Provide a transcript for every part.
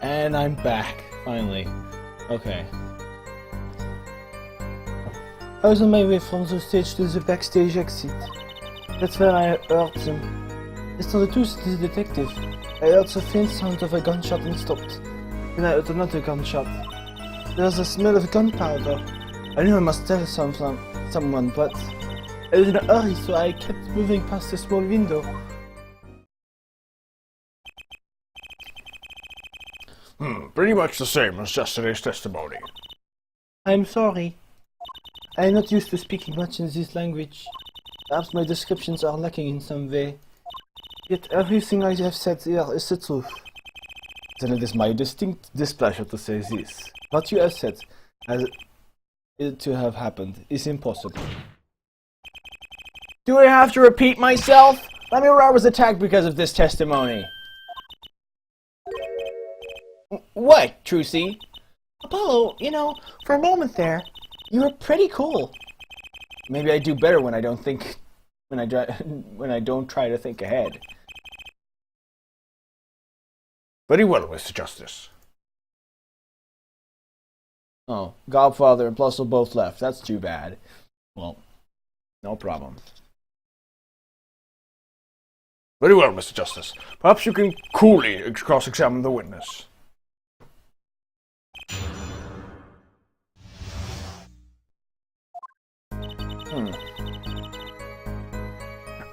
And I'm back, finally. Okay. I was on my way from the stage to the backstage exit. That's where I heard them. Mr. Letus, the detective. I heard the faint sound of a gunshot and stopped. Then I heard another gunshot. There was a smell of gunpowder. I knew I must tell someone, but I was in a hurry, so I kept moving past the small window. Pretty much the same as yesterday's testimony. I'm sorry. I am not used to speaking much in this language. Perhaps my descriptions are lacking in some way. Yet everything I have said here is the truth. Then it is my distinct displeasure to say this. What you have said, as it to have happened, is impossible. Do I have to repeat myself? Lamira was attacked because of this testimony. What, Trucy? Apollo, you know, for a moment there, you were pretty cool. Maybe I do better when I don't think, when I don't try to think ahead. Very well, Mr. Justice. Oh, Godfather and Plusle both left. That's too bad. Well, no problem. Very well, Mr. Justice. Perhaps you can coolly cross-examine the witness.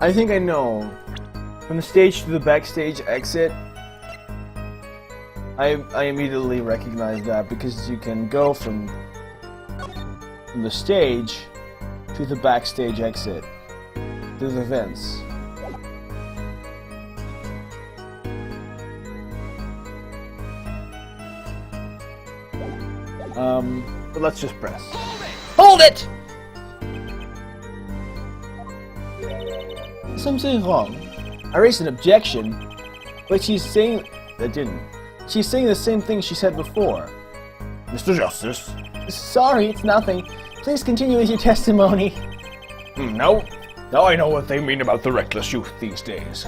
I think I know. From the stage to the backstage exit, I immediately recognize that because you can go from the stage to the backstage exit through the vents. But let's just press. Hold it! Something wrong. I raised an objection, but she's saying that didn't. She's saying the same thing she said before. Mr. Justice? Sorry, it's nothing. Please continue with your testimony. Now I know what they mean about the reckless youth these days.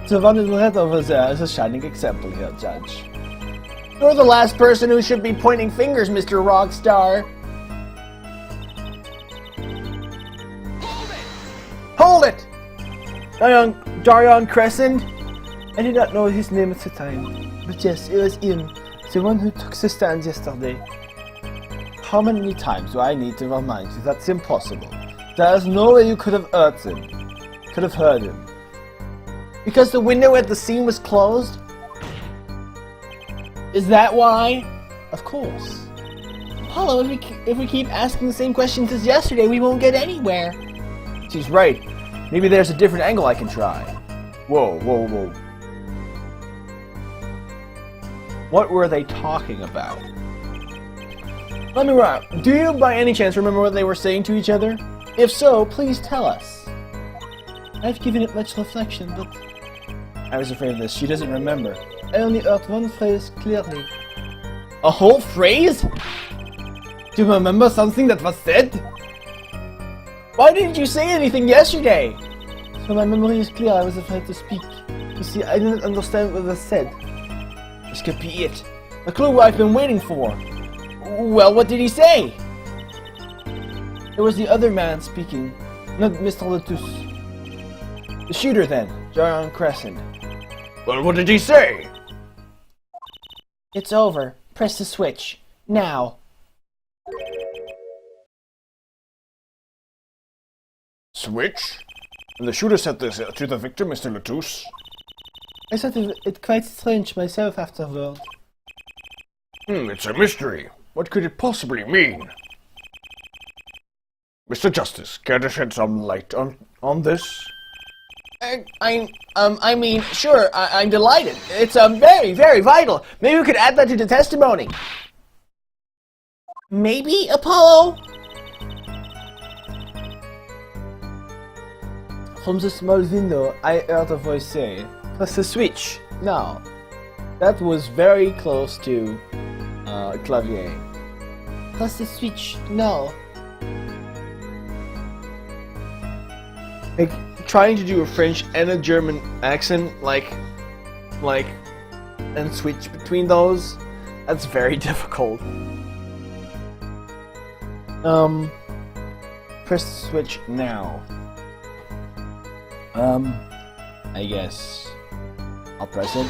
The one in red over there is a shining example here, Judge. You're the last person who should be pointing fingers, Mr. Rockstar. Hold it! Darion Crescent? I did not know his name at the time, but yes, it was him, the one who took the stand yesterday. How many times do I need to remind you that's impossible? There is no way you could have heard him. Because the window at the scene was closed? Is that why? Of course. Apollo, if we keep asking the same questions as yesterday, we won't get anywhere. She's right. Maybe there's a different angle I can try. Whoa. What were they talking about? Let me run. Do you by any chance remember what they were saying to each other? If so, please tell us. I've given it much reflection, but... I was afraid of this. She doesn't remember. I only heard one phrase clearly. A whole phrase? Do you remember something that was said? Why didn't you say anything yesterday? So my memory is clear, I was afraid to speak. You see, I didn't understand what was said. This could be it. A clue I've been waiting for. Well, what did he say? It was the other man speaking, not Mr. Letus. The shooter then, Darion Crescent. Well, what did he say? It's over. Press the switch. Now. Switch? And the shooter said this to the victim, Mr. Letus? I thought it quite strange myself afterward. It's a mystery. What could it possibly mean? Mr. Justice, care to shed some light on this? I mean, sure, I'm delighted. It's very, very vital. Maybe we could add that to the testimony. Maybe, Apollo? From the small window, I heard a voice say, press the switch, now. That was very close to, Clavier. Press the switch, now. Like, trying to do a French and a German accent, like, and switch between those. That's very difficult. Press the switch now. I guess I'll press it.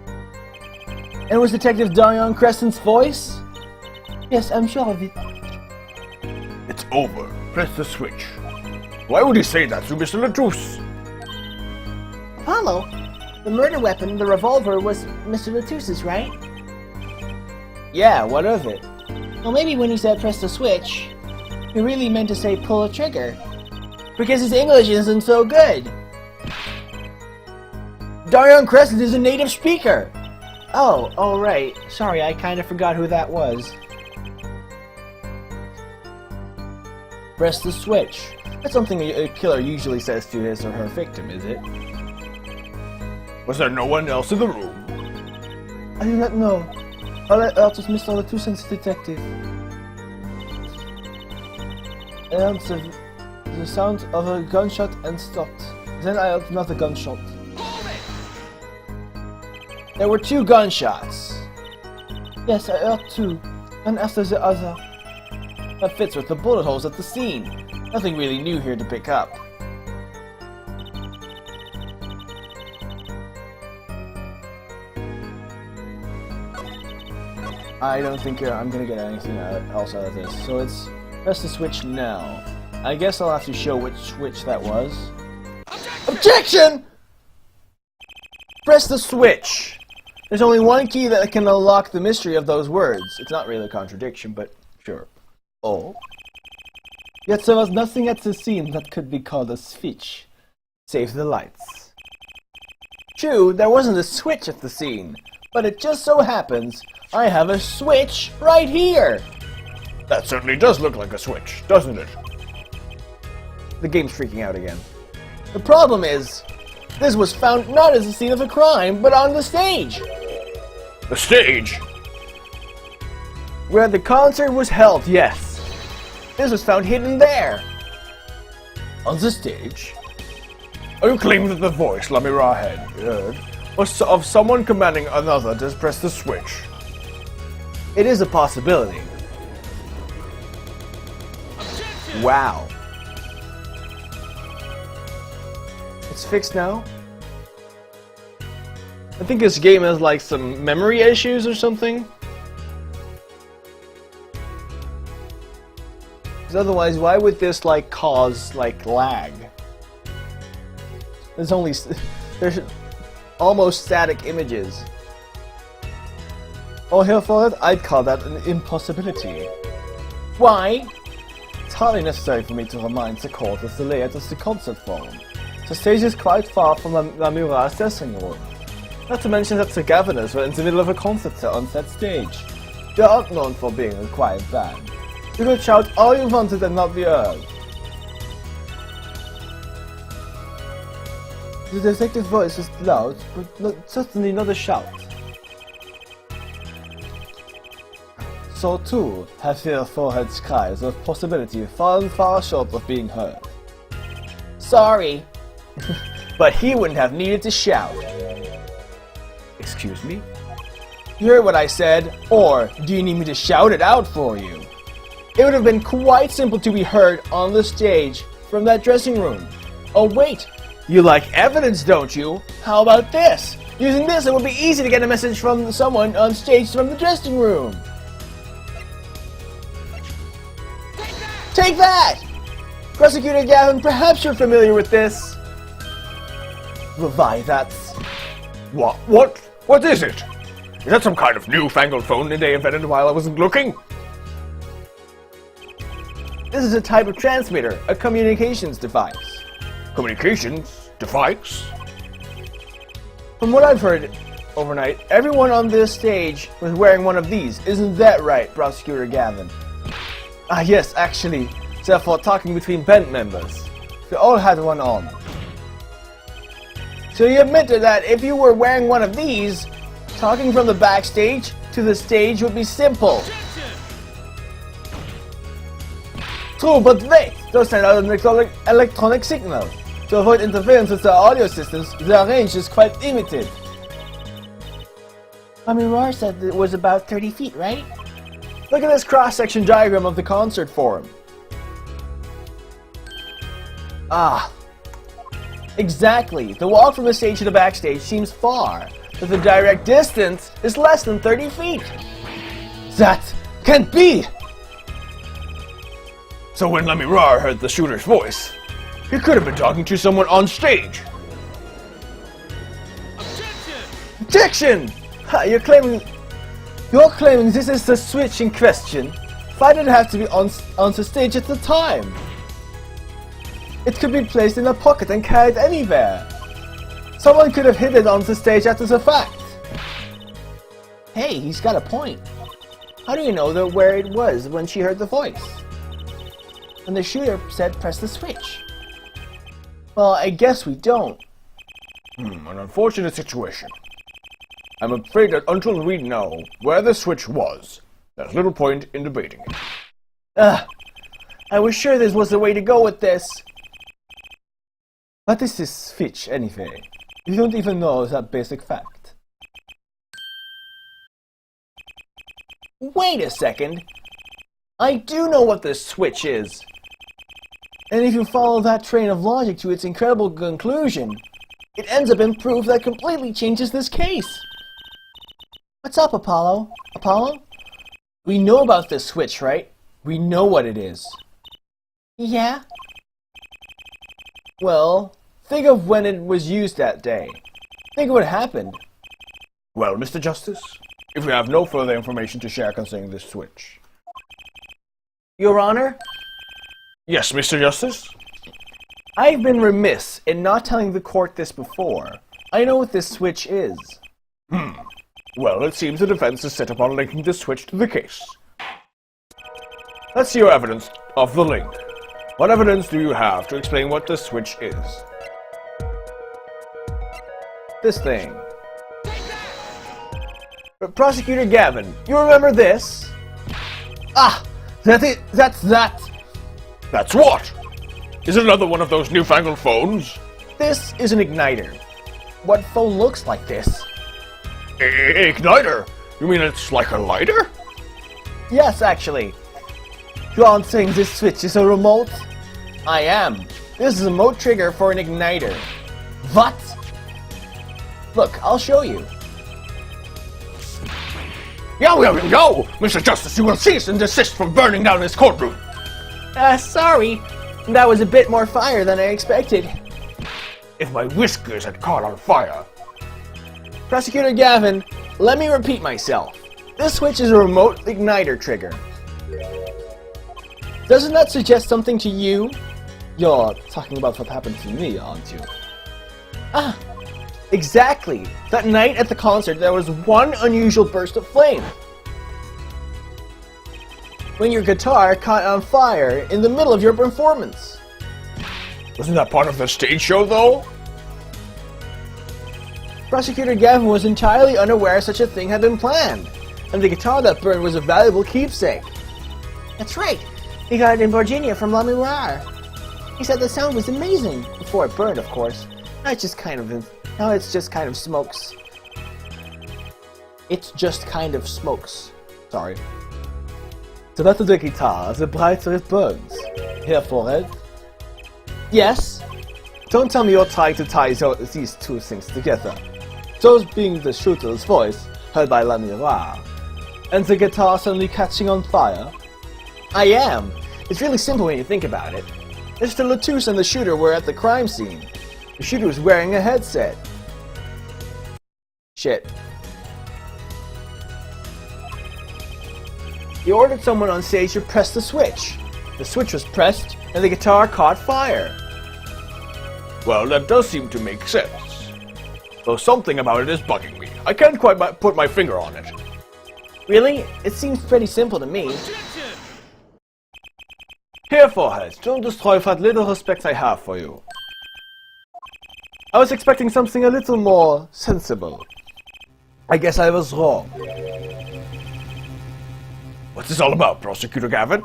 And it was Detective Darion Crescent's voice? Yes, I'm sure of it. It's over. Press the switch. Why would he say that to Mr. Latouche? Apollo, the murder weapon, the revolver, was Mr. Latouche's, right? Yeah, what of it? Well, maybe when he said press the switch, he really meant to say pull a trigger. Because his English isn't so good. Darion Crescent is a native speaker. Oh, right. Sorry, I kind of forgot who that was. Press the switch. That's something a killer usually says to his or her victim, is it? Was there no one else in the room? I do not know. All I heard was Mr. Latouche's detective. I heard the sound of a gunshot and stopped. Then I heard another gunshot. There were 2 gunshots. Yes, I heard 2. One after the other. That fits with the bullet holes at the scene. Nothing really new here to pick up. I don't think I'm gonna get anything else out of this. So it's press the switch now. I guess I'll have to show which switch that was. Objection! Press the switch. There's only one key that can unlock the mystery of those words. It's not really a contradiction, but sure. Oh. Yet there was nothing at the scene that could be called a switch. Save the lights. True, there wasn't a switch at the scene, but it just so happens I have a switch right here! That certainly does look like a switch, doesn't it? The game's freaking out again. The problem is, this was found not as the scene of a crime, but on the stage! The stage? Where the concert was held, yes. This was found hidden there. On the stage? Are you claiming that the voice Lamira had heard was of someone commanding another to press the switch? It is a possibility. Wow. It's fixed now? I think this game has like some memory issues or something. Because otherwise, why would this like cause like lag? There's there's almost static images. Oh, here for it, I'd call that an impossibility. Why? It's hardly necessary for me to remind the court of the layout of the concert forum. The stage is quite far from Lamura's dressing room. Not to mention that the governors were in the middle of a concert on that stage. They aren't known for being a quiet band. You could shout all you wanted and not be heard. The detective's voice is loud, but certainly not a shout. So too have their foreheads cries of possibility fallen far short of being heard. Sorry, but he wouldn't have needed to shout. Excuse me? You heard what I said, or do you need me to shout it out for you? It would have been quite simple to be heard on the stage from that dressing room. Oh wait, you like evidence, don't you? How about this? Using this, it would be easy to get a message from someone on stage from the dressing room. Take that! Prosecutor Gavin, perhaps you're familiar with this. Why, that's... What is it? Is that some kind of newfangled phone that they invented while I wasn't looking? This is a type of transmitter, a communications device. Communications? Device? From what I've heard overnight, everyone on this stage was wearing one of these. Isn't that right, Prosecutor Gavin? Ah yes, actually, therefore talking between band members. They all had one on. So you admitted that if you were wearing one of these, talking from the backstage to the stage would be simple. True, but wait! Those send out an electronic signal. To avoid interference with the audio systems, their range is quite limited. Lamirar said that it was about 30 feet, right? Look at this cross-section diagram of the concert forum. Ah. Exactly. The walk from the stage to the backstage seems far, but the direct distance is less than 30 feet. That can't be! So when Lamirar heard the shooter's voice, he could have been talking to someone on stage. Objection! Ha, you're claiming this is the switch in question. Why did it have to be on the stage at the time? It could be placed in a pocket and carried anywhere. Someone could have hid it on the stage after the fact. Hey, he's got a point. How do you know where it was when she heard the voice? When the shooter said press the switch. Well, I guess we don't. An unfortunate situation. I'm afraid that until we know where the switch was, there's little point in debating it. I was sure this was the way to go with this. What is this switch, anyway? You don't even know that basic fact. Wait a second. I do know what this switch is. And if you follow that train of logic to its incredible conclusion, it ends up in proof that completely changes this case. What's up, Apollo? Apollo? We know about this switch, right? We know what it is. Yeah? Well, think of when it was used that day. Think of what happened. Well, Mr. Justice, if we have no further information to share concerning this switch. Your Honor? Yes, Mr. Justice? I've been remiss in not telling the court this before. I know what this switch is. Well, it seems the defense is set upon linking this switch to the case. Let's see your evidence of the link. What evidence do you have to explain what this switch is? This thing. Prosecutor Gavin, you remember this? Ah! That's that! That's what? Is it another one of those newfangled phones? This is an igniter. What phone looks like this? Igniter? You mean it's like a lighter? Yes, actually. You aren't saying this switch is a remote? I am. This is a remote trigger for an igniter. What? Look, I'll show you. Yo! Mr. Justice, you will cease and desist from burning down this courtroom! Sorry. That was a bit more fire than I expected. If my whiskers had caught on fire. Prosecutor Gavin, let me repeat myself. This switch is a remote igniter trigger. Doesn't that suggest something to you? You're talking about what happened to me, aren't you? Ah, exactly. That night at the concert, there was one unusual burst of flame. When your guitar caught on fire in the middle of your performance. Wasn't that part of the stage show, though? Prosecutor Gavin was entirely unaware such a thing had been planned, and the guitar that burned was a valuable keepsake. That's right. He got it in Virginia from Lamirar. He said the sound was amazing. Before it burned, of course. Now it's just kind of smokes. It's just kind of smokes. Sorry. The better the guitar, the brighter it burns. Here, forehead. Yes? Don't tell me you're trying to tie these two things together. Those being the shooter's voice, heard by Lamirar, and the guitar suddenly catching on fire. I am. It's really simple when you think about it. Mr. Latouche and the shooter were at the crime scene. The shooter was wearing a headset. Shit. He ordered someone on stage to press the switch. The switch was pressed, and the guitar caught fire. Well, that does seem to make sense. Though something about it is bugging me. I can't quite put my finger on it. Really? It seems pretty simple to me. Here, forehead, don't destroy what little respect I have for you. I was expecting something a little more sensible. I guess I was wrong. What's this all about, Prosecutor Gavin?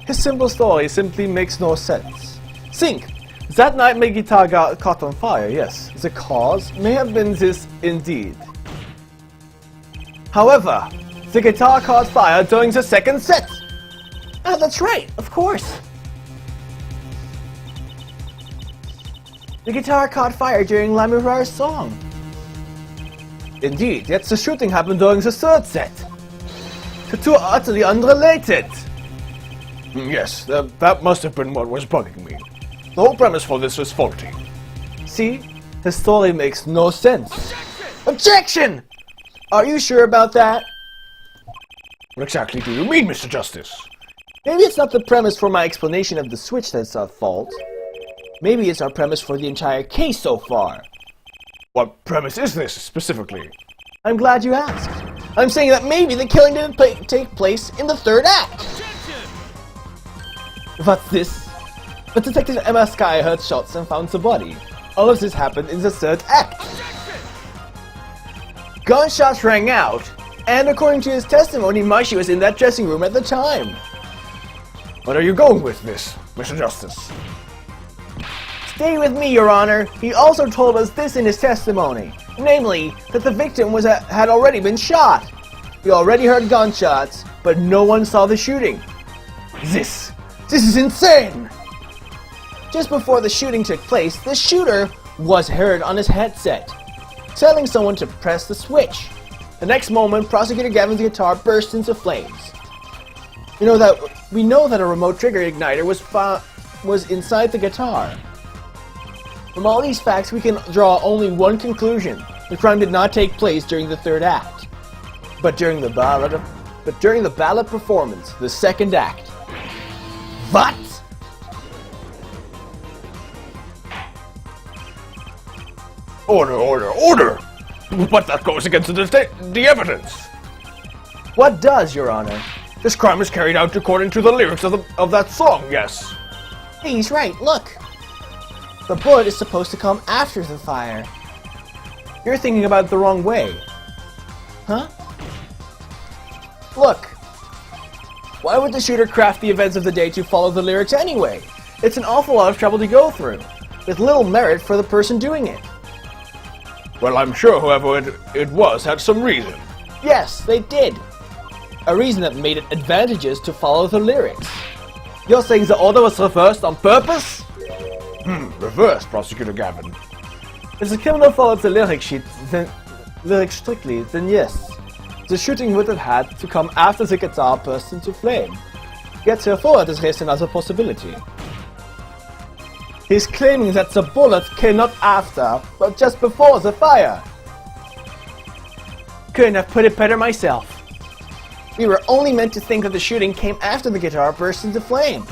His simple story simply makes no sense. Think! That night my guitar got caught on fire, yes. The cause may have been this indeed. However, the guitar caught fire during the second set. Oh, that's right, of course. The guitar caught fire during Lamurar's song. Indeed, yet the shooting happened during the third set. The two are utterly unrelated. Yes, that must have been what was bugging me. The whole premise for this is faulty. See? The story makes no sense. Objection! Are you sure about that? What exactly do you mean, Mr. Justice? Maybe it's not the premise for my explanation of the switch that's at fault. Maybe it's our premise for the entire case so far. What premise is this, specifically? I'm glad you asked. I'm saying that maybe the killing didn't take place in the third act. What's this? But Detective Emma Sky heard shots and found the body. All of this happened in the third act. Gunshots rang out, and according to his testimony, Maishi was in that dressing room at the time. Where are you going with this, Mr. Justice? Stay with me, Your Honor. He also told us this in his testimony, namely, that the victim had already been shot. We already heard gunshots, but no one saw the shooting. This is insane! Just before the shooting took place, the shooter was heard on his headset, telling someone to press the switch. The next moment, Prosecutor Gavin's guitar burst into flames. We know that a remote trigger igniter was inside the guitar. From all these facts, we can draw only one conclusion: the crime did not take place during the third act, but during the ballad performance, the second act. What? Order! But that goes against the evidence. What does, Your Honor? This crime was carried out according to the lyrics of that song, yes. He's right, look. The bullet is supposed to come after the fire. You're thinking about it the wrong way. Huh? Look. Why would the shooter craft the events of the day to follow the lyrics anyway? It's an awful lot of trouble to go through, with little merit for the person doing it. Well, I'm sure whoever it was had some reason. Yes, they did. A reason that made it advantageous to follow the lyrics. You're saying the order was reversed on purpose? Reversed, Prosecutor Gavin. If the criminal followed the lyrics strictly, then yes. The shooting would have had to come after the guitar burst into flame. Yet therefore has raised another possibility. He's claiming that the bullet came not after, but just before the fire. Couldn't have put it better myself. We were only meant to think that the shooting came after the guitar burst into flame.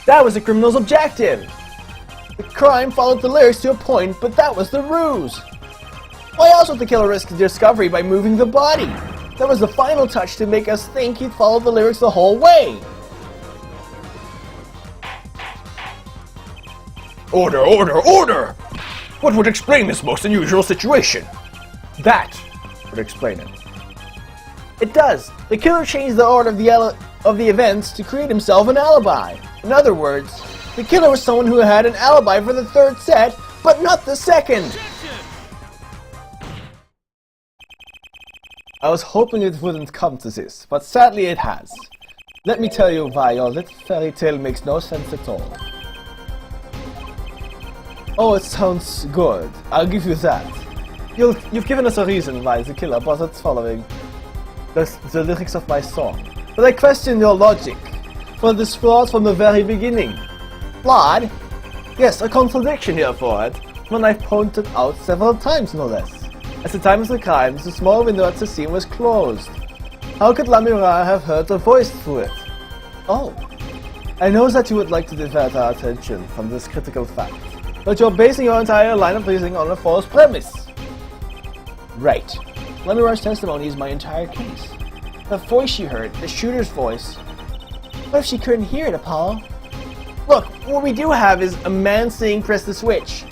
That was the criminal's objective. The crime followed the lyrics to a point, but that was the ruse. Why else would the killer risk discovery by moving the body? That was the final touch to make us think he'd followed the lyrics the whole way. Order! What would explain this most unusual situation? That would explain it. It does. The killer changed the order of the events to create himself an alibi. In other words, the killer was someone who had an alibi for the third set, but not the second. I was hoping it wouldn't come to this, but sadly it has. Let me tell you why your little fairy tale makes no sense at all. Oh, it sounds good. I'll give you that. You've given us a reason why the killer wasn't following the lyrics of my song. But I question your logic, for this flawed from the very beginning. Flawed? Yes, a contradiction here for it, one I've pointed out several times, no less. At the time of the crime, the small window at the scene was closed. How could Lamurara have heard a voice through it? Oh. I know that you would like to divert our attention from this critical fact, but you're basing your entire line of reasoning on a false premise. Right. Lamurara's testimony is my entire case. The voice she heard, the shooter's voice. What if she couldn't hear it, Apollo? Look, what we do have is a man saying press the switch.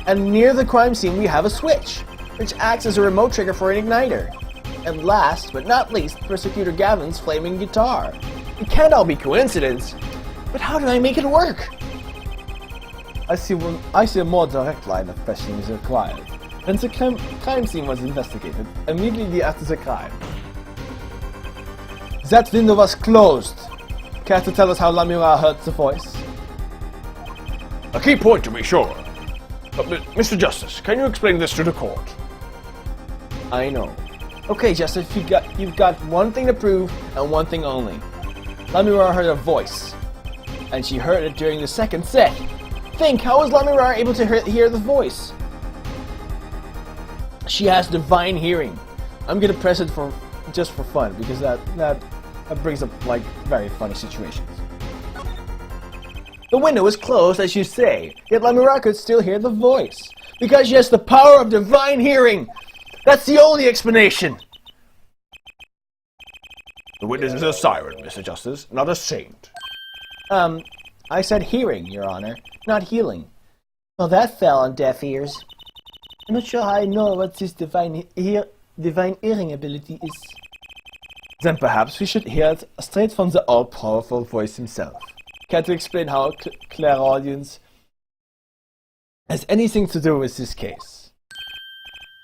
And near the crime scene we have a switch, which acts as a remote trigger for an igniter. And last but not least, Prosecutor Gavin's flaming guitar. It can't all be coincidence, but how do I make it work? I see a more direct line of questioning is required. When the crime scene was investigated, immediately after the crime, that window was closed. Care to tell us how Lamira heard the voice? A key point to be sure. But, Mr. Justice, can you explain this to the court? I know. Okay, Justice, you've got one thing to prove and one thing only. Lamira heard a voice, and she heard it during the second set. Think, how was Lamira able to hear the voice? She has divine hearing. I'm gonna press it just for fun because that brings up like very funny situations. The window is closed, as you say, yet Lamira could still hear the voice because she has the power of divine hearing. That's the only explanation. The witness is a siren, Mr. Justice, not a saint. I said hearing, Your Honor, not healing. Well, that fell on deaf ears. I'm not sure I know what this divine hearing ability is. Then perhaps we should hear it straight from the all-powerful voice himself. Care to explain how clairaudience has anything to do with this case?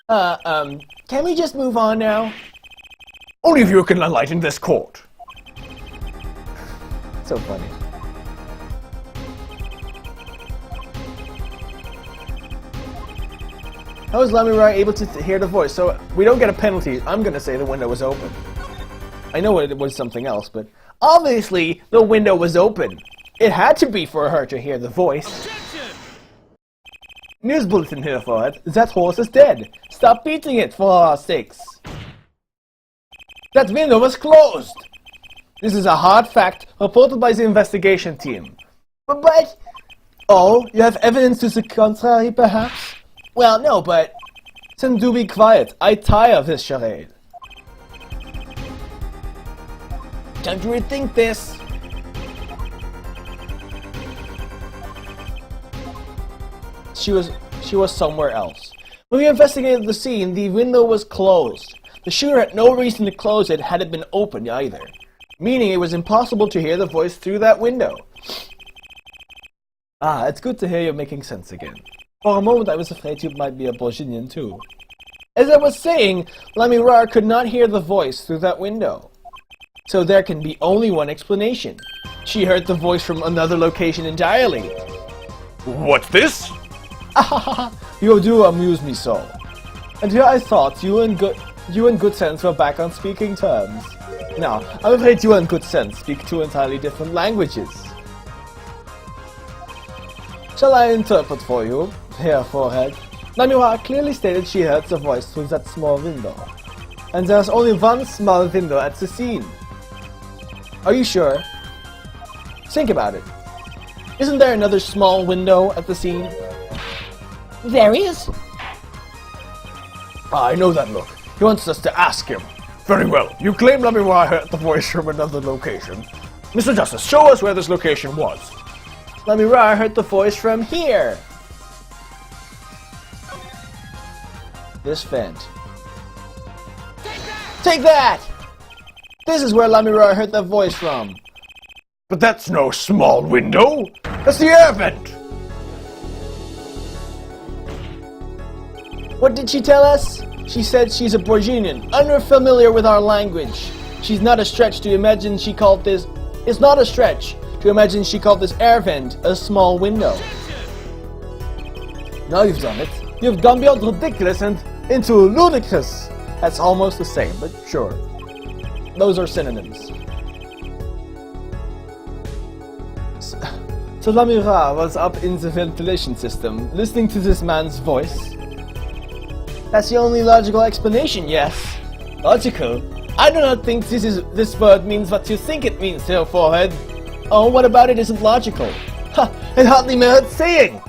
Can we just move on now? Only if you can enlighten this court. So funny. How is Lamira able to hear the voice? So we don't get a penalty. I'm gonna say the window was open. I know it was something else, but obviously the window was open. It had to be for her to hear the voice. News bulletin here for it. That horse is dead. Stop beating it for our sakes. That window was closed. This is a hard fact reported by the investigation team. But oh, you have evidence to the contrary, perhaps? Well, no, but then do be quiet. I tire of this charade. Time to rethink this. She was somewhere else. When we investigated the scene, the window was closed. The shooter had no reason to close it had it been open either, meaning it was impossible to hear the voice through that window. Ah, it's good to hear you making sense again. For a moment I was afraid you might be a Borginian too. As I was saying, Lamira could not hear the voice through that window. So there can be only one explanation. She heard the voice from another location entirely. What's this? You do amuse me so. And here I thought you and Good Sense were back on speaking terms. Now, I'm afraid you and Good Sense speak two entirely different languages. Shall I interpret for you, Herr Forehead? Lamira clearly stated she heard the voice through that small window. And there's only one small window at the scene. Are you sure? Think about it. Isn't there another small window at the scene? There is. I know that look. He wants us to ask him. Very well. You claim Lamira heard the voice from another location. Mr. Justice, show us where this location was. Lamira heard the voice from here. This vent. Take that! This is where Lamira heard the voice from. But that's no small window. That's the air vent. What did she tell us? She said she's a Borginian, unfamiliar with our language. She's not a stretch to imagine she called this... It's not a stretch to imagine she called this air vent a small window. Now you've done it. You've gone beyond ridiculous and into ludicrous. That's almost the same, but sure. Those are synonyms. So Lamira was up in the ventilation system, listening to this man's voice. That's the only logical explanation, yes. Logical? I do not think this word means what you think it means, Herr Forehead. Oh, what about it isn't logical? Ha! It hardly merits saying!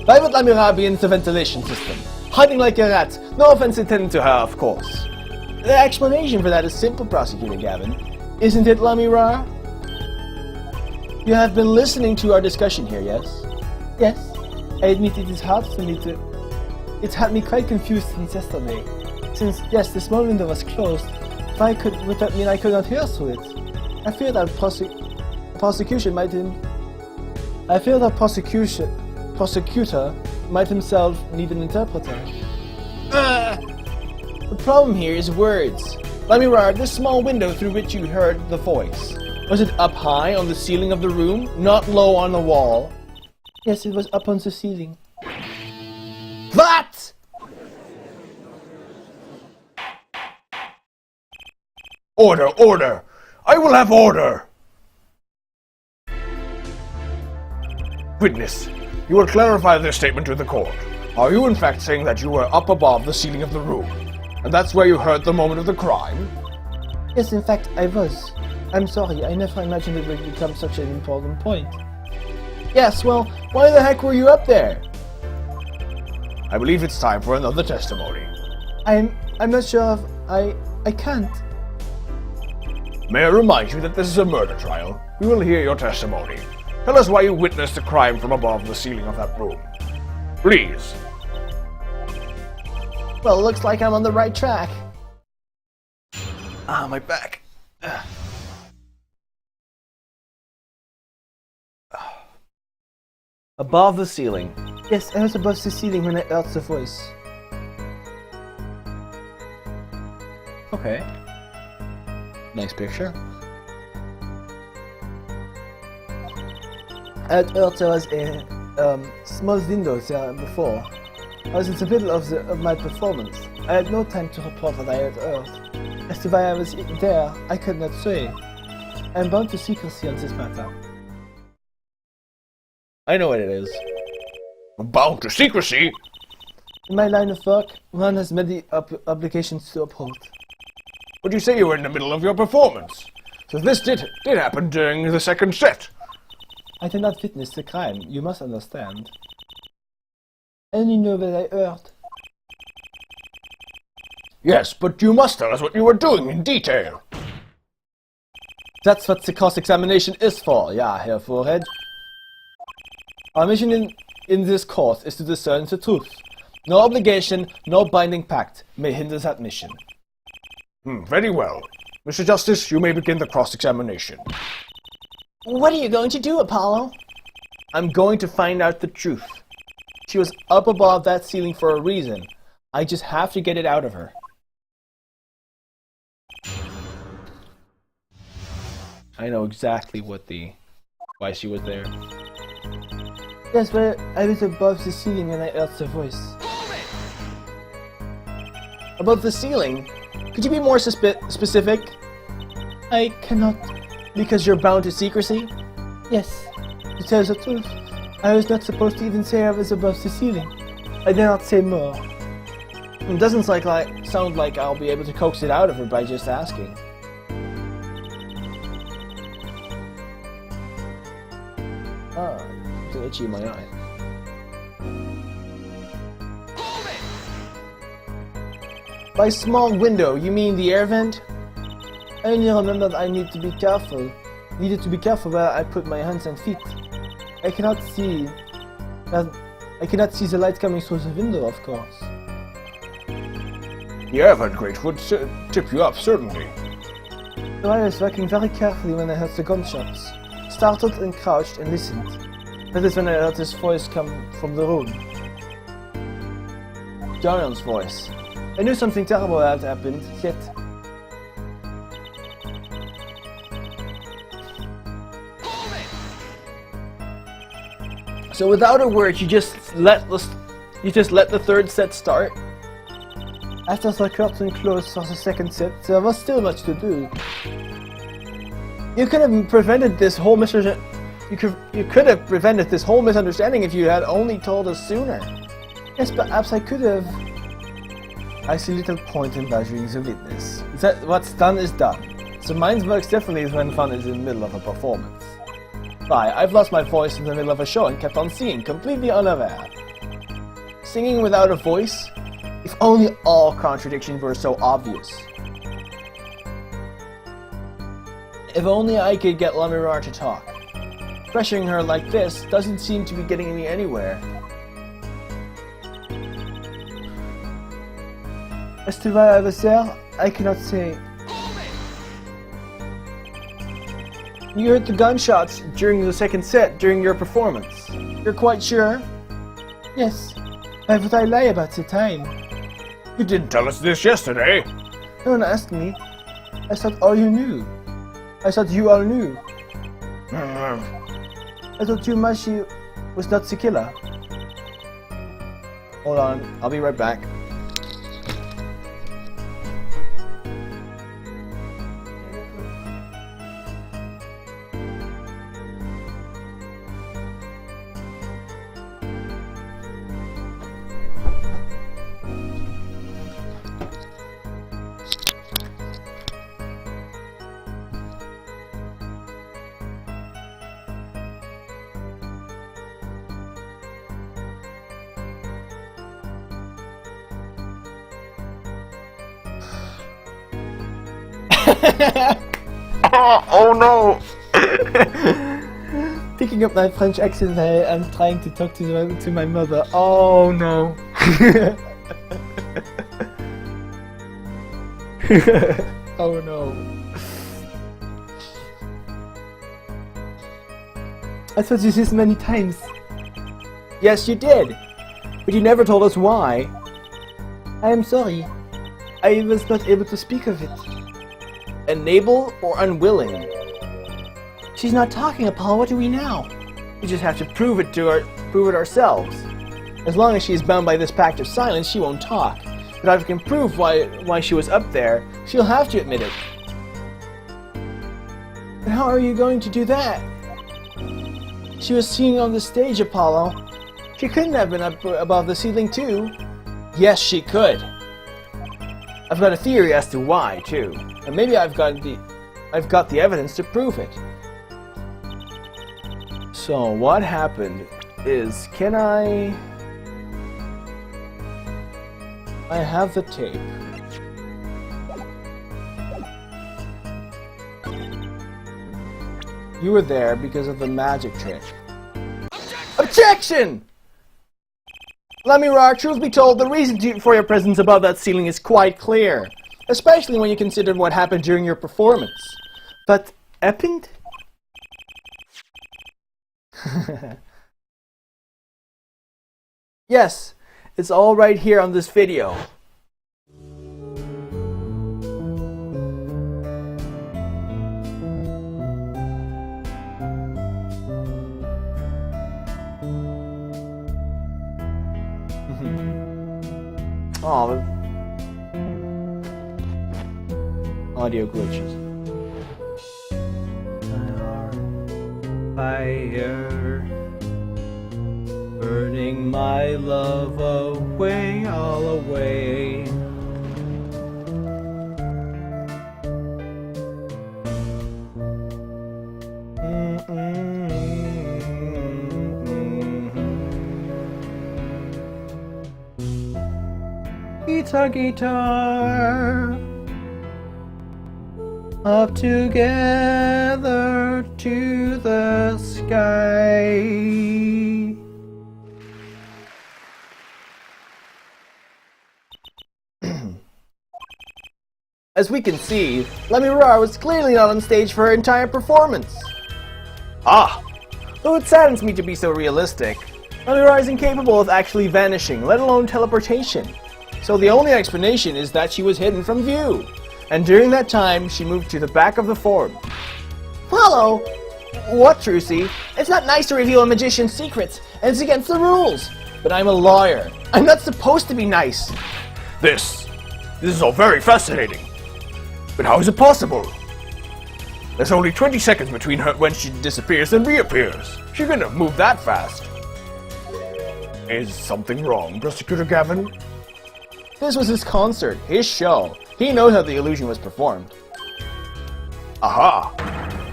Why would Lamira be in the ventilation system? Hiding like a rat. No offense intended to her, of course. The explanation for that is simple, Prosecutor Gavin. Isn't it, Lamira? You have been listening to our discussion here, yes? Yes. I admit it is hard for me to... It's had me quite confused since yesterday. Since, yes, the small window was closed, would that mean I could not hear through it? I fear that prosecution might... I fear that prosecution... prosecutor might himself need an interpreter. The problem here is words. Lamirar, this small window through which you heard the voice. Was it up high on the ceiling of the room, not low on the wall? Yes, it was up on the ceiling. What? Order, order! I will have order! Witness, you will clarify this statement to the court. Are you in fact saying that you were up above the ceiling of the room, and that's where you heard the moment of the crime? Yes, in fact, I was. I'm sorry, I never imagined it would become such an important point. Yes, well, why the heck were you up there? I believe it's time for another testimony. I'm not sure if I can't. May I remind you that this is a murder trial? We will hear your testimony. Tell us why you witnessed the crime from above the ceiling of that room. Please. Well, looks like I'm on the right track. Ah, my back. Above the ceiling. Yes, I was above the ceiling when I heard the voice. Okay. Next picture. I had heard there was a small window there before. I was in the middle of my performance. I had no time to report what I had heard. As to why I was there, I could not say. I am bound to secrecy on this matter. I know what it is. Bound to secrecy? In my line of work, one has many obligations to uphold. But you say you were in the middle of your performance. So this did happen during the second set. I did not witness the crime, you must understand. I only know what I heard. Yes, but you must tell us what you were doing in detail. That's what the cross-examination is for, yeah, Herr Forehead. Our mission in this court is to discern the truth. No obligation, no binding pact may hinder that mission. Very well. Mr. Justice, you may begin the cross-examination. What are you going to do, Apollo? I'm going to find out the truth. She was up above that ceiling for a reason. I just have to get it out of her. I know exactly why she was there. Yes, but I was above the ceiling when I heard the voice. Above the ceiling? Could you be more specific? I cannot. Because you're bound to secrecy? Yes. To tell the truth, I was not supposed to even say I was above the ceiling. I did not say more. It doesn't sound like I'll be able to coax it out of her by just asking. Ah, it's itchy in my eye. By small window, you mean the air vent? I only remember that I needed to be careful where I put my hands and feet. I cannot see the light coming through the window, of course. The air vent grate would tip you up, certainly. So I was working very carefully when I heard the gunshots. Startled and crouched and listened. That is when I heard his voice come from the room. Darian's voice. I knew something terrible had happened, yet... So without a word, you just let the third set start? After the curtain closed for the second set, there was still much to do. You could have prevented this whole misunderstanding if you had only told us sooner. Yes, perhaps I could have. I see little point in badgering the witness. What's done is done. So mine works differently when fun is in the middle of a performance. I've lost my voice in the middle of a show and kept on singing, completely unaware. Singing without a voice? If only all contradictions were so obvious. If only I could get Lamirar to talk. Pressuring her like this doesn't seem to be getting me anywhere. As to why I was there, I cannot say. You heard the gunshots during the second set, during your performance. You're quite sure? Yes. Why would I lie about the time? You didn't tell us this yesterday. No one asked me. I thought all you knew. I thought you all knew. I thought Yumashi was not the killer. Hold on, I'll be right back. Oh no! Picking up my French accent and trying to talk to my mother. Oh no. Oh no. I told you this many times. Yes, you did. But you never told us why. I am sorry. I was not able to speak of it. Unable or unwilling? She's not talking, Apollo. What do we now? We just have to prove it ourselves. As long as she is bound by this pact of silence, she won't talk. But if we can prove why she was up there, she'll have to admit it. But how are you going to do that? She was singing on the stage, Apollo. She couldn't have been up above the ceiling too. Yes, she could. I've got a theory as to why too, and maybe I've got the evidence to prove it. So what happened is, I have the tape. You were there because of the magic trick. Objection! Lamirar, truth be told, the reason for your presence above that ceiling is quite clear. Especially when you consider what happened during your performance. But, happened? Yes, it's all right here on this video. Oh, audio glitches. Fire, burning my love away, all away. Guitar, guitar, up together to the sky. As we can see, Lamirar was clearly not on stage for her entire performance. Ah! Though it saddens me to be so realistic, Lamirar is incapable of actually vanishing, let alone teleportation. So the only explanation is that she was hidden from view. And during that time, she moved to the back of the forum. Follow? What, Trucy? It's not nice to reveal a magician's secrets, and it's against the rules. But I'm a lawyer. I'm not supposed to be nice. This is all very fascinating. But how is it possible? There's only 20 seconds between her when she disappears and reappears. She couldn't have moved that fast. Is something wrong, Prosecutor Gavin? This was his concert, his show. He knows how the illusion was performed. Aha!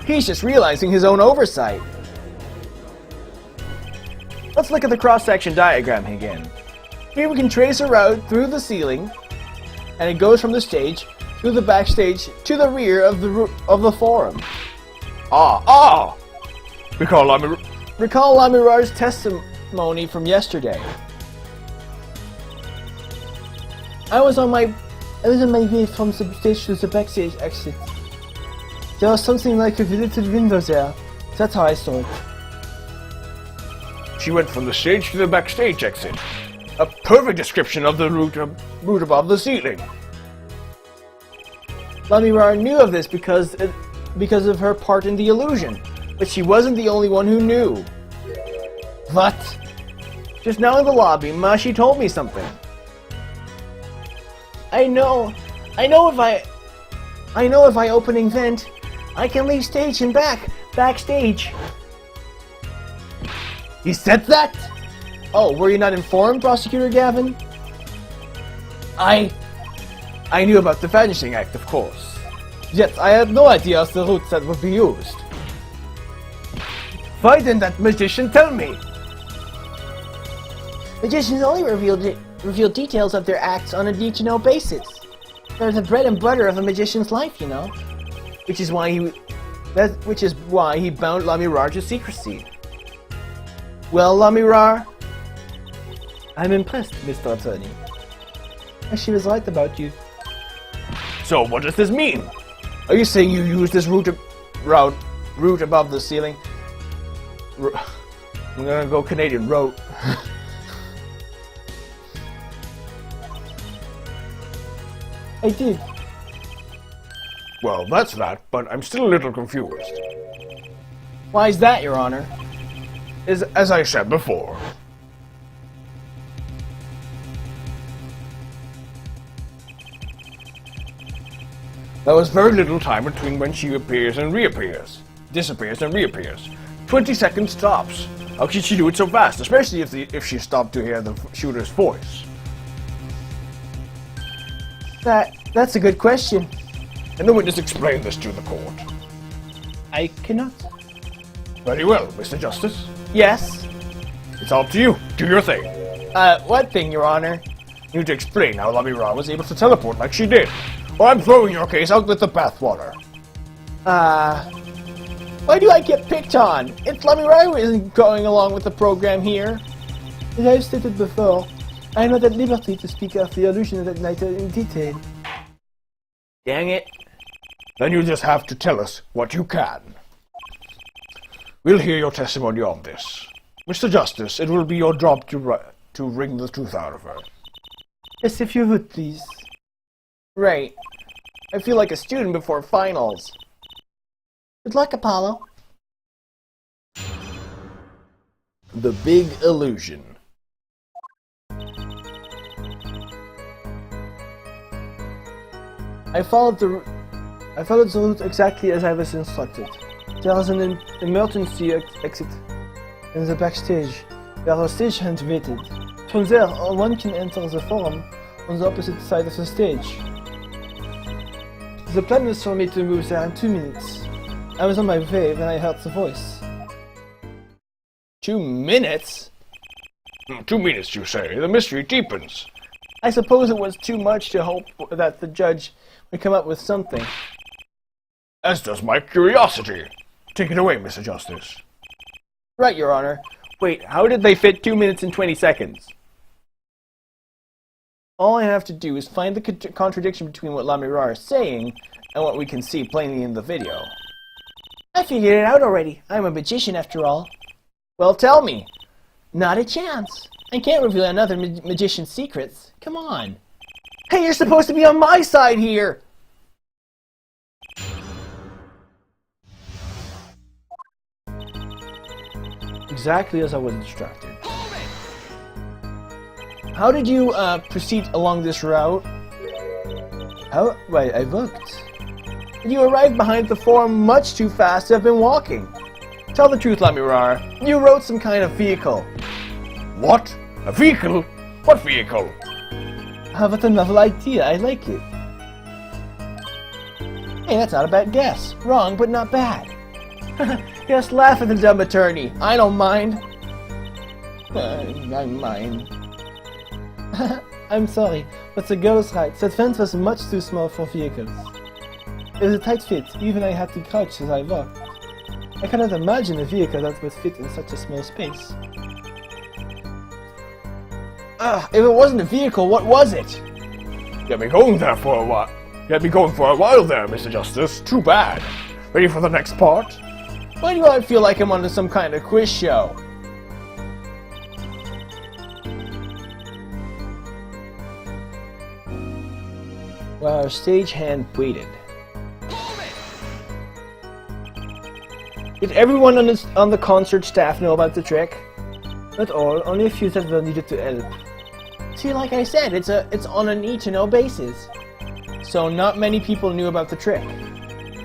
He's just realizing his own oversight. Let's look at the cross-section diagram again. Here we can trace a route through the ceiling, and it goes from the stage through the backstage to the rear of the forum. Recall Lamirar's testimony from yesterday. I was on my way from the stage to the backstage exit. There was something like a little window there. That's how I saw it. She went from the stage to the backstage exit. A perfect description of the route above the ceiling. Lamirar knew of this because of her part in the illusion, but she wasn't the only one who knew. What? Just now in the lobby, Mashi told me something. I know if I opening vent, I can leave stage and backstage. He said that? Oh, were you not informed, Prosecutor Gavin? I knew about the Vanishing Act, of course. Yet, I had no idea of the routes that would be used. Why didn't that magician tell me? Magicians only reveal details of their acts on a need-to-know basis. They're the bread and butter of a magician's life, you know. Which is why he bound Lamirar to secrecy. Well, Lamirar, I'm impressed, Mr. Attorney. She was right about you. So what does this mean? Are you saying you used this route above the ceiling? I'm gonna go Canadian route. I did. Well, that's that, but I'm still a little confused. Why is that, Your Honor? As I said before. There was very little time between when she appears and reappears. Disappears and reappears. 20 seconds tops. How could she do it so fast, especially if she stopped to hear the shooter's voice? That's a good question. Can the witness explain this to the court? I cannot. Very well, Mr. Justice. Yes? It's up to you. Do your thing. What thing, Your Honor? You need to explain how Lamirar was able to teleport like she did. Or I'm throwing your case out with the bathwater. Why do I get picked on? It's Lamirar who isn't going along with the program here. As I've stated before, I am not at liberty to speak of the illusion of that night in detail. Dang it. Then you just have to tell us what you can. We'll hear your testimony on this. Mr. Justice, it will be your job to wring the truth out of her. Yes, if you would, please. Right. I feel like a student before finals. Good luck, Apollo. The Big Illusion. I followed the route exactly as I was instructed. There is an emergency exit in the backstage, where our stagehand waited. From there, one can enter the forum on the opposite side of the stage. The plan was for me to move there in 2 minutes. I was on my way when I heard the voice. 2 minutes? 2 minutes, you say? The mystery deepens. I suppose it was too much to hope that the judge would come up with something. As does my curiosity. Take it away, Mr. Justice. Right, Your Honor. Wait, how did they fit 2 minutes and 20 seconds? All I have to do is find the contradiction between what Lamirar is saying and what we can see plainly in the video. I figured it out already. I'm a magician after all. Well, tell me. Not a chance. I can't reveal another magician's secrets. Come on. Hey, you're supposed to be on my side here! Exactly as I was instructed. How did you proceed along this route? Wait, I looked. You arrived behind the forum much too fast to have been walking. Tell the truth, Lamirar. You rode some kind of vehicle. What? A vehicle? What vehicle? What a novel idea. I like it. Hey, that's not a bad guess. Wrong, but not bad. Just laugh at the dumb attorney. I don't mind. I mind. I'm sorry, but the girl's right. That fence was much too small for vehicles. It was a tight fit, even I had to crouch as I walked. I cannot imagine a vehicle that would fit in such a small space. If it wasn't a vehicle, what was it? You had me going there for a while. You had me going for a while there, Mr. Justice. Too bad. Ready for the next part? Why do I feel like I'm on some kind of quiz show? while our stagehand waited. Did everyone on the concert staff know about the trick? Not all, only a few that were needed to help. See, like I said, it's on a need-to-know basis. So not many people knew about the trick.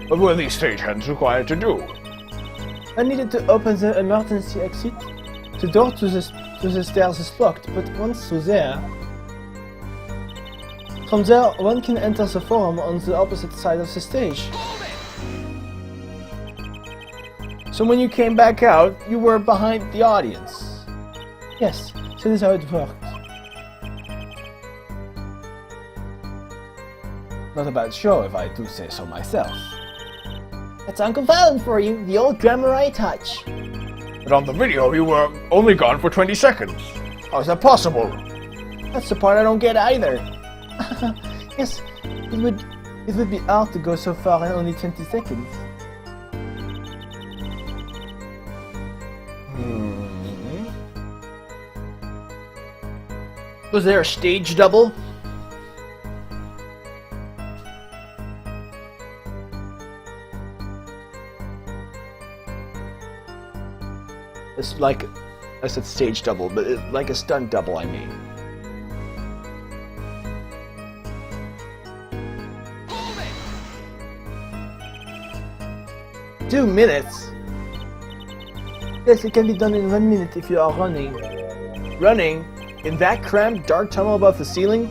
What were these stagehands required to do? I needed to open the emergency exit. The door to the stairs is locked, but once through there... From there, one can enter the forum on the opposite side of the stage. So when you came back out, you were behind the audience? Yes, that is how it worked. Not a bad show, if I do say so myself. That's Uncle Fallon for you, the old Dramurai touch. But on the video, you were only gone for 20 seconds. How is that possible? That's the part I don't get either. Yes, it would be hard to go so far in only 20 seconds. Was there a stage double? It's like, I said stage double, but it's like a stunt double, I mean. Two minutes? Yes, it can be done in 1 minute if you are running. Running? In that cramped, dark tunnel above the ceiling?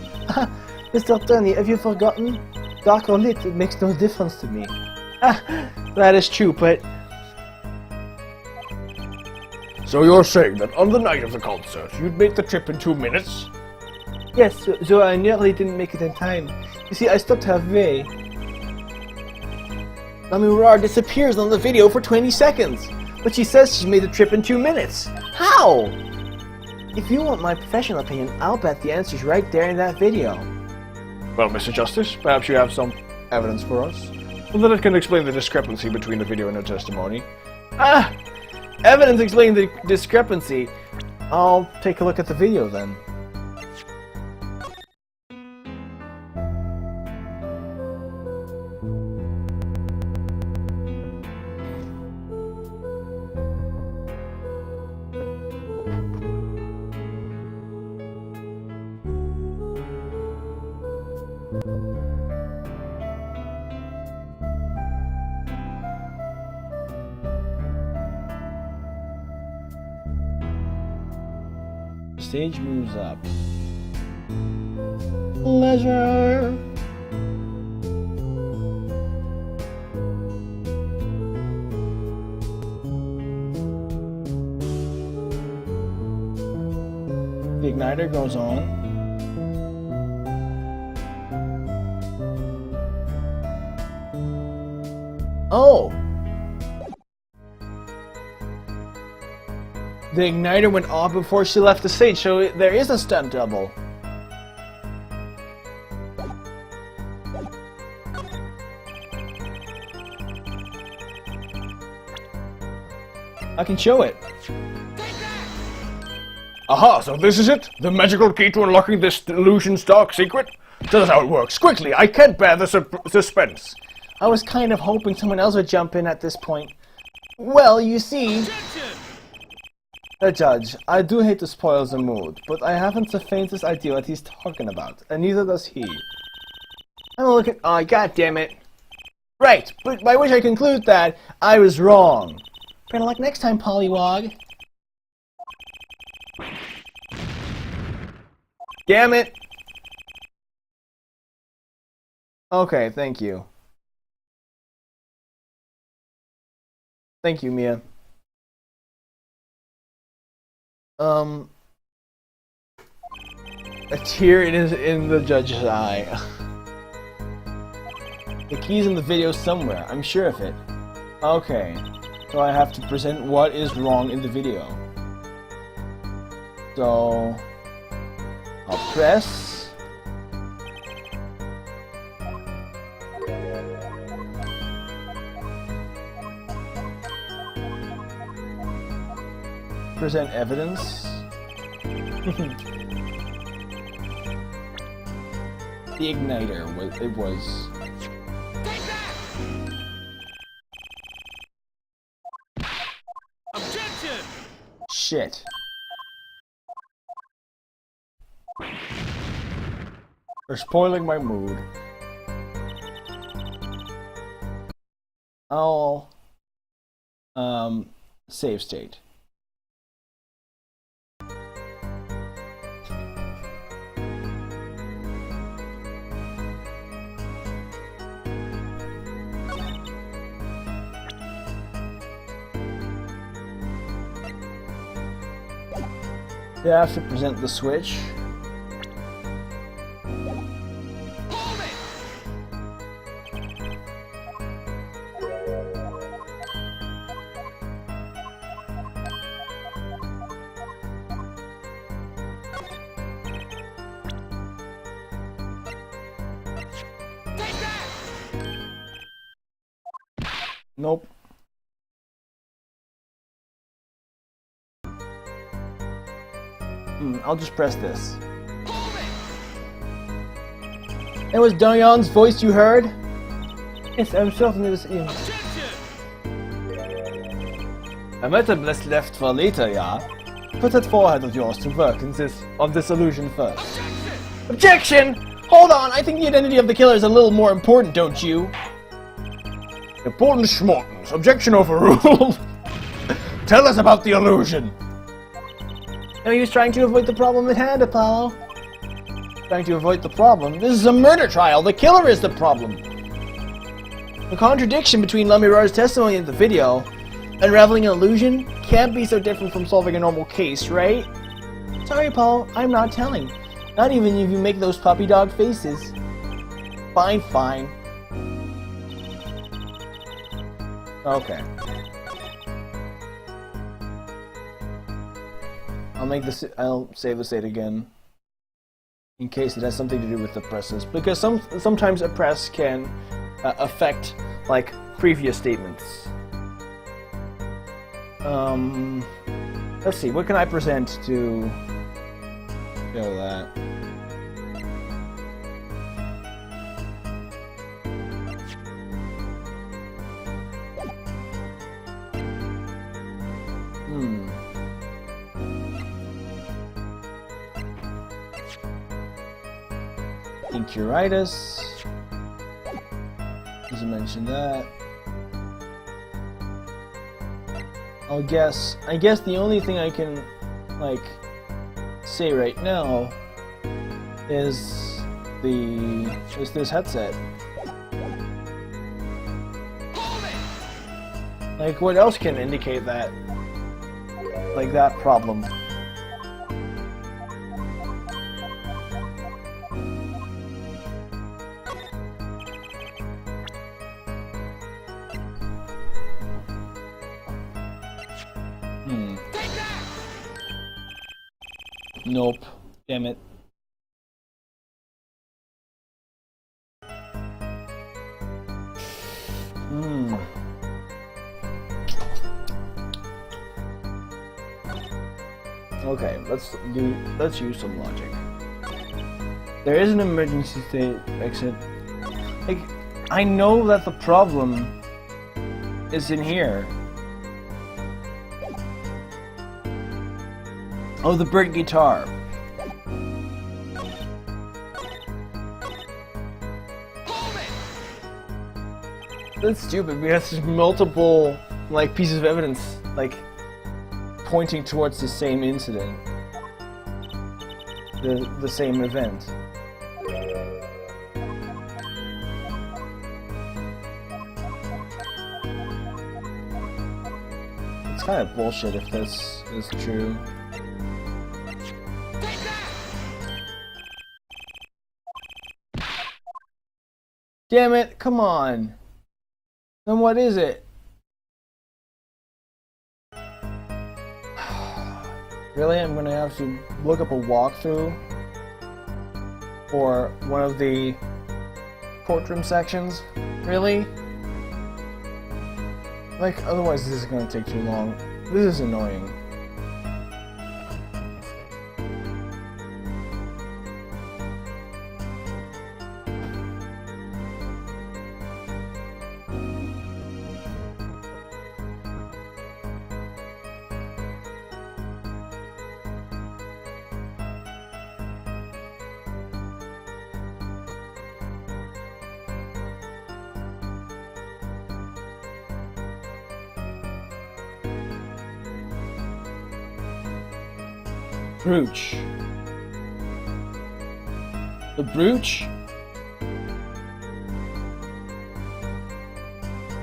Mr. Tony, have you forgotten? Dark or lit, it makes no difference to me. That is true, but... So you're saying that on the night of the concert, you'd made the trip in 2 minutes? Yes, so I nearly didn't make it in time. You see, I stopped halfway. Namurar disappears on the video for 20 seconds, but she says she's made the trip in 2 minutes. How? If you want my professional opinion, I'll bet the answer's right there in that video. Well, Mr. Justice, perhaps you have some evidence for us? So that it can explain the discrepancy between the video and her testimony. Evidence explaining the discrepancy. I'll take a look at the video then. Stage moves up. Pleasure. The igniter goes on. Oh! The igniter went off before she left the stage, so there is a stunt double. I can show it. Aha, so this is it? The magical key to unlocking this illusion's dark secret? So that's how it works. Quickly, I can't bear the suspense. I was kind of hoping someone else would jump in at this point. Well, you see... Judge, I do hate to spoil the mood, but I haven't the faintest idea what he's talking about, and neither does he. I'm looking... Oh, god damn it. Right, but by which I conclude that I was wrong. Better luck next time, Pollywog. Damn it! Okay, thank you. Thank you, Mia. A tear in the judge's eye. The key's in the video somewhere, I'm sure of it. Okay, so I have to present what is wrong in the video. So... I'll press... Present evidence. The igniter was. Objection! Shit. They're spoiling my mood. I'll save state. They have to present the switch. Nope. I'll just press this. It was Dongyan's voice you heard? Yes, I'm certain it was him. I might have left for later, yeah? Put that forehead of yours to work on this illusion first. Objection! Hold on, I think the identity of the killer is a little more important, don't you? Important schmortens. Objection overruled. Tell us about the illusion. No, he was trying to avoid the problem at hand, Apollo. Trying to avoid the problem? This is a murder trial. The killer is the problem. The contradiction between Lamirar's testimony in the video, unraveling an illusion, can't be so different from solving a normal case, right? Sorry, Apollo, I'm not telling. Not even if you make those puppy dog faces. Fine, fine. Okay. I'll save the state again. In case it has something to do with the presses. Because sometimes a press can affect, like, previous statements. Let's see, what can I present to show that? Incuritis. Doesn't mention that. I guess the only thing I can, like, say right now is this headset. Like, what else can indicate that? Like, that problem. Nope. Damn it. Okay, let's use some logic. There is an emergency state exit. Like, I know that the problem is in here. Oh, the brick guitar. That's stupid because there's multiple, like, pieces of evidence, like, pointing towards the same incident. The same event. It's kind of bullshit if this is true. Damn it, come on. Then what is it? Really? I'm gonna have to look up a walkthrough for one of the courtroom sections? Really? Like, otherwise this is gonna take too long. This is annoying. Brooch. The brooch?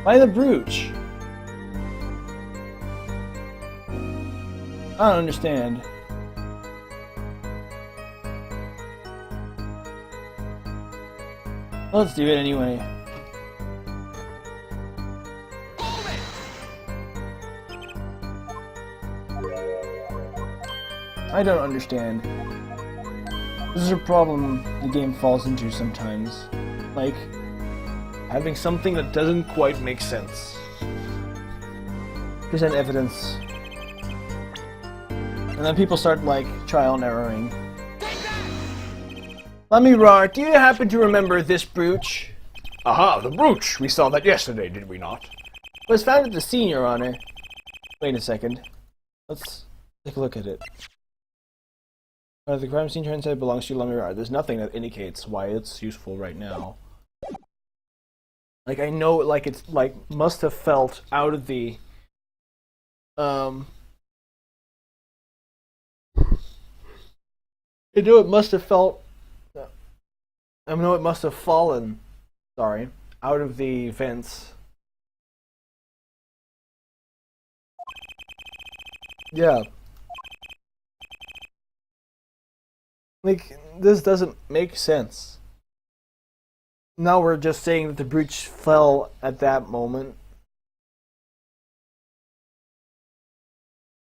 Why the brooch? I don't understand. Let's do it anyway. I don't understand. This is a problem the game falls into sometimes. Like, having something that doesn't quite make sense. Present evidence. And then people start, like, trial and erroring. Let me roar, do you happen to remember this brooch? Aha, the brooch! We saw that yesterday, did we not? It was found at the scene, Your Honor. Wait a second. Let's take a look at it. The crime scene transit belongs to Lamirar. There's nothing that indicates why it's useful right now. Like, I know, like, it's, like, must have felt out of the, I know it must have felt, I know it must have fallen, sorry, out of the vents. Yeah. Like, this doesn't make sense. Now we're just saying that the breach fell at that moment.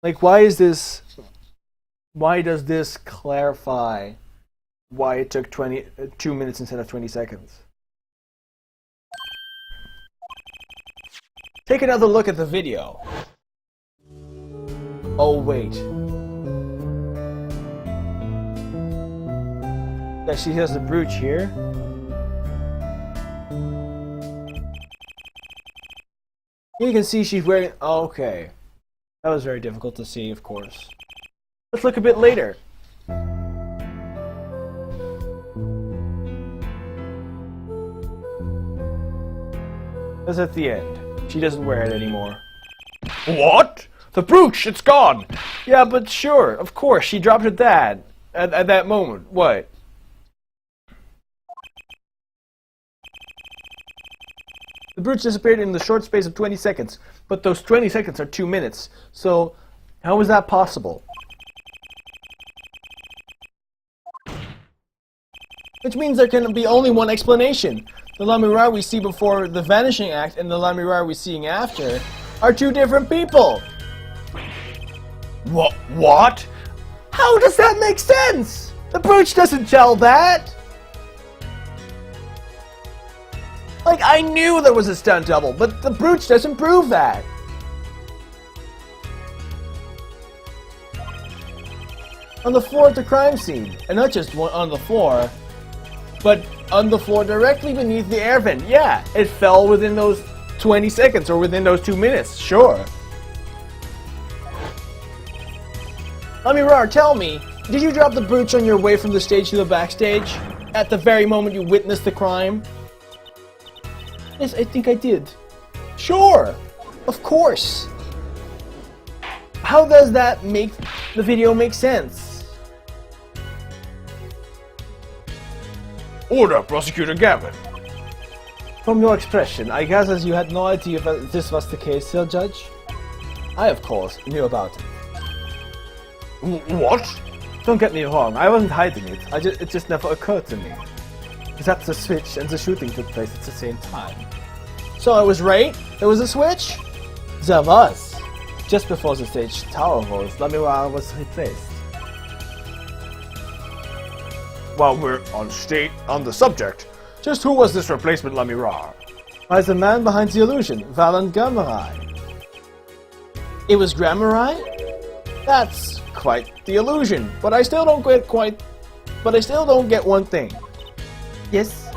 Like, why does this clarify why it took 2 minutes instead of 20 seconds? Take another look at the video. Oh, wait. Yeah, she has the brooch here. You can see she's wearing... Oh, okay. That was very difficult to see, of course. Let's look a bit later. That's at the end. She doesn't wear it anymore. What? The brooch! It's gone! Yeah, but sure, of course, she dropped it at that moment. What? The brooch disappeared in the short space of 20 seconds, but those 20 seconds are 2 minutes. So, how is that possible? Which means there can be only one explanation. The Lamirar we see before the Vanishing Act and the Lamirar we're seeing after are two different people. What? How does that make sense? The brooch doesn't tell that. Like, I knew there was a stunt double, but the brooch doesn't prove that. On the floor at the crime scene, and not just on the floor, but on the floor directly beneath the air vent. Yeah, it fell within those 20 seconds or within those 2 minutes, sure. Lamirar, tell me, did you drop the brooch on your way from the stage to the backstage? At the very moment you witnessed the crime? Yes, I think I did. Sure! Of course! How does that make the video make sense? Order, Prosecutor Gavin. From your expression, I gather you had no idea if this was the case, Sir Judge? I, of course, knew about it. What? Don't get me wrong, I wasn't hiding it. It just never occurred to me. That the switch and the shooting took place at the same time. So I was right? There was a switch? There was. Just before the stage tower rose, Lamirar was replaced. While we're on the subject, just who was this replacement Lamirar? By the man behind the illusion, Valan Gramarai. It was Gramarai? That's quite the illusion, but I still don't get one thing. Yes?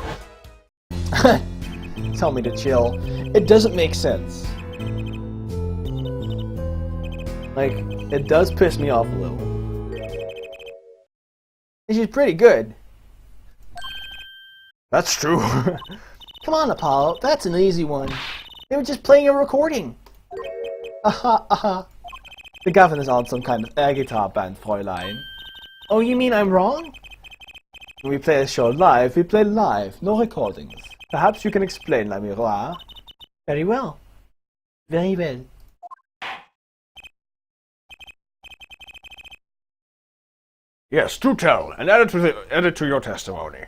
Tell me to chill. It doesn't make sense. Like, it does piss me off a little. And she's pretty good. That's true. Come on, Apollo. That's an easy one. They were just playing a recording. Aha, aha. The governor's on some kind of air guitar band, Fräulein. Oh, you mean I'm wrong? When we play a show live, we play live, no recordings. Perhaps you can explain, La Miroir. Very well. Very well. Yes, do tell, and add it to your testimony.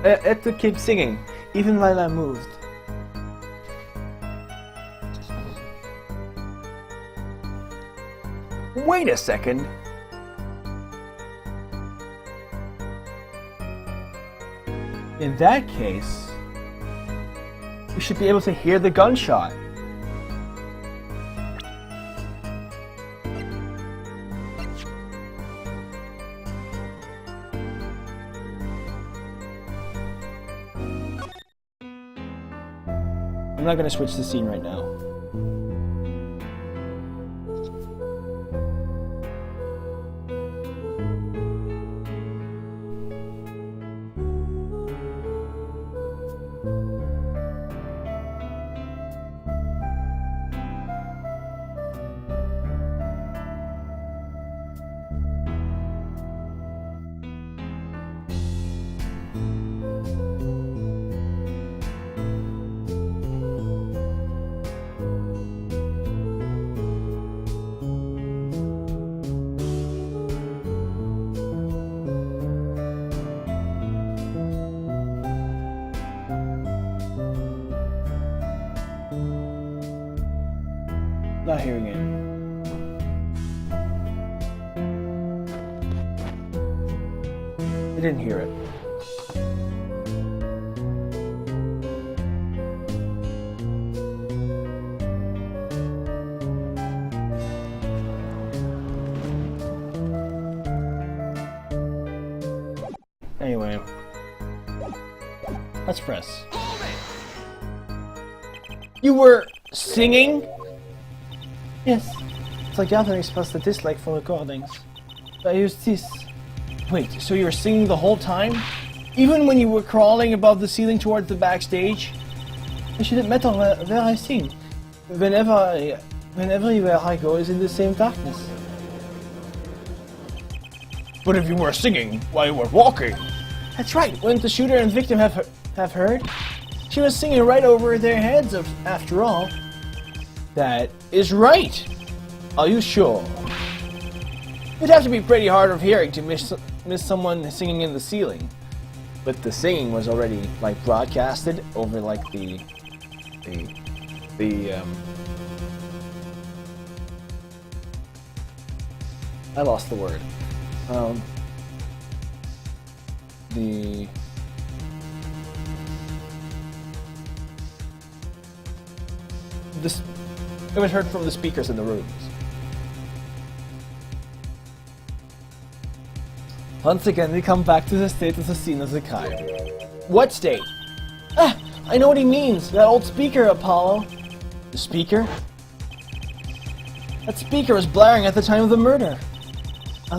It to keep singing, even while I moved. Wait a second. In that case, we should be able to hear the gunshot. I'm not going to switch the scene right now. Not hearing it. I didn't hear it. Anyway, let's press. You were singing? Yes. It's like gathering supposed to dislike for recordings. I used this. Wait, so you were singing the whole time? Even when you were crawling above the ceiling towards the backstage? It shouldn't matter where I sing. Whenever where I go is in the same darkness. But if you were singing while you were walking... That's right. Wouldn't the shooter and victim have heard? She was singing right over their heads, after all. That is right. Are you sure? It'd have to be pretty hard of hearing to miss someone singing in the ceiling. But the singing was already like broadcasted over like the I lost the word. It was heard from the speakers in the rooms. Once again, we come back to the state of the scene of the Zakai. What state? Ah, I know what he means. That old speaker, Apollo. The speaker? That speaker was blaring at the time of the murder.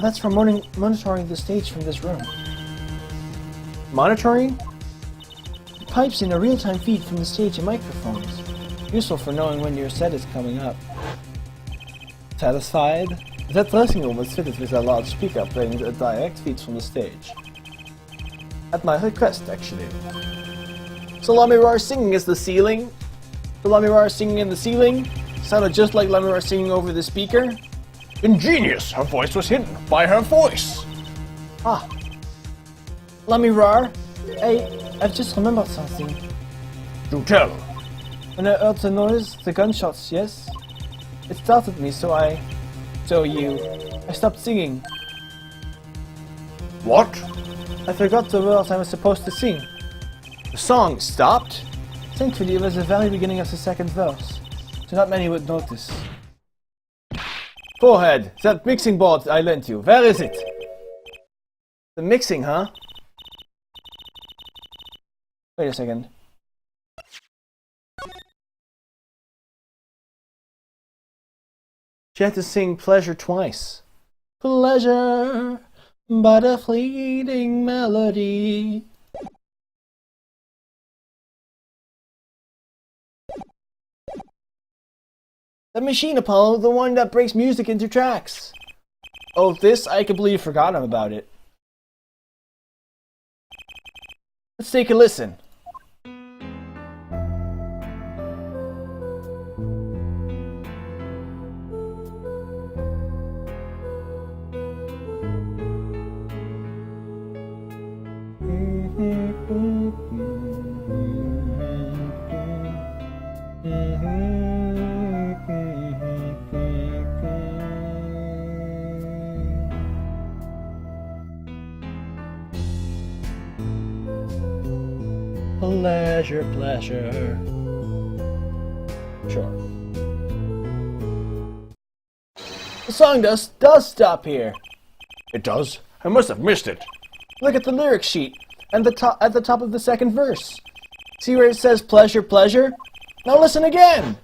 That's for monitoring the stage from this room. Monitoring? It pipes in a real-time feed from the stage and microphones. Useful for knowing when your set is coming up. Satisfied? That dressing room was fitted with a large speaker playing the direct feeds from the stage. At my request, actually. So La Miroir singing is the ceiling? The La Miroir singing in the ceiling? Sounded just like La Miroir singing over the speaker? Ingenious! Her voice was hidden by her voice! Ah. La Miroir? I've just remembered something. Do tell. When I heard the noise, the gunshots, yes? It startled me, so I stopped singing. What? I forgot the words I was supposed to sing. The song stopped? Thankfully, it was the very beginning of the second verse, so not many would notice. Forehead, that mixing board I lent you, where is it? The mixing, huh? Wait a second. She had to sing pleasure twice. Pleasure, but a fleeting melody. The machine, Apollo, the one that breaks music into tracks. Oh, this? I completely forgot about it. Let's take a listen. Pleasure, pleasure. Sure. The song does stop here. It does? I must have missed it. Look at the lyric sheet and at the top of the second verse. See where it says pleasure, pleasure? Now listen again.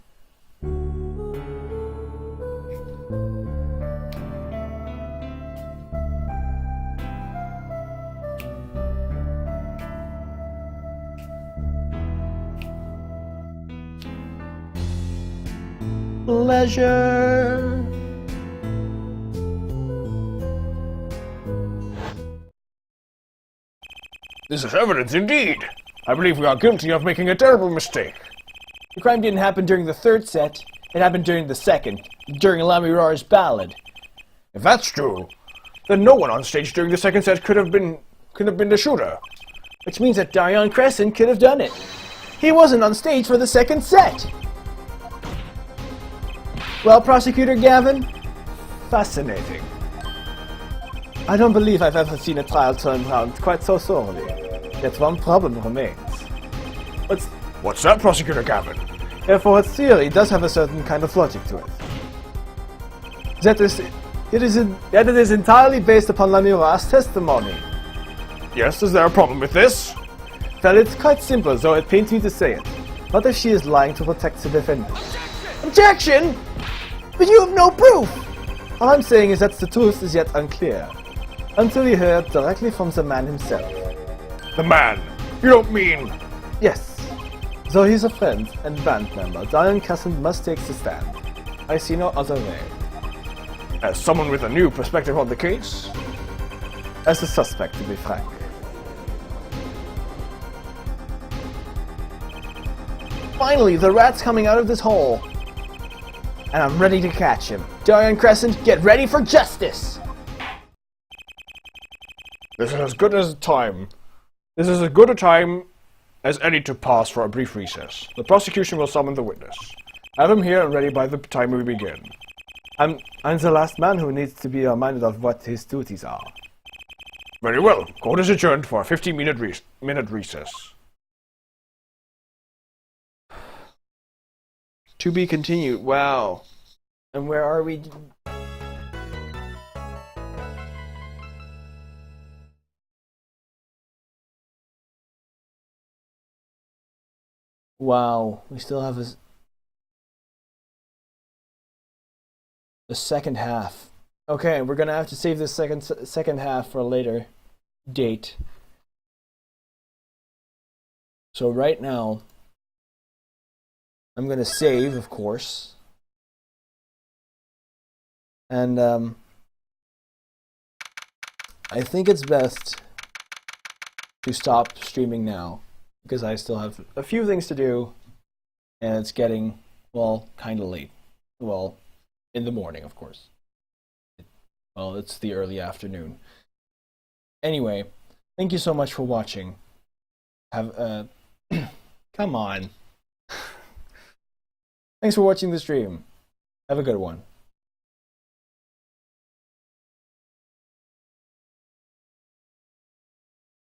Pleasure. This is evidence indeed. I believe we are guilty of making a terrible mistake. The crime didn't happen during the third set. It happened during the second, during Lamirar's ballad. If that's true, then no one on stage during the second set could have been the shooter. Which means that Dion Crescent could have done it. He wasn't on stage for the second set. Well, Prosecutor Gavin? Fascinating. I don't believe I've ever seen a trial turn around quite so thoroughly. Yet one problem remains. What's that, Prosecutor Gavin? Therefore, its theory does have a certain kind of logic to it. That it is entirely based upon Lamirar's testimony. Yes, is there a problem with this? Well, it's quite simple, though it pains me to say it. What if she is lying to protect the defendant? Objection! But you have no proof! All I'm saying is that the truth is yet unclear. Until we hear it directly from the man himself. The man? You don't mean... Yes. Though he's a friend and band member, Dion Crescent must take the stand. I see no other way. As someone with a new perspective on the case? As a suspect, to be frank. Finally, the rat's coming out of this hole. And I'm ready to catch him. Dion Crescent, get ready for justice! This is as good a time as any to pause for a brief recess. The prosecution will summon the witness. Have him here and ready by the time we begin. I'm the last man who needs to be reminded of what his duties are. Very well. Court is adjourned for a 15-minute recess. To be continued. Wow. And where are we? Wow. We still have the second half. Okay, we're gonna have to save this second half for a later date. So right now, I'm gonna save, of course, and I think it's best to stop streaming now because I still have a few things to do, and it's getting, well, kind of late. Well, in the morning, of course. Well, it's the early afternoon. Anyway, thank you so much for watching. Have come on. Thanks for watching the stream. Have a good one.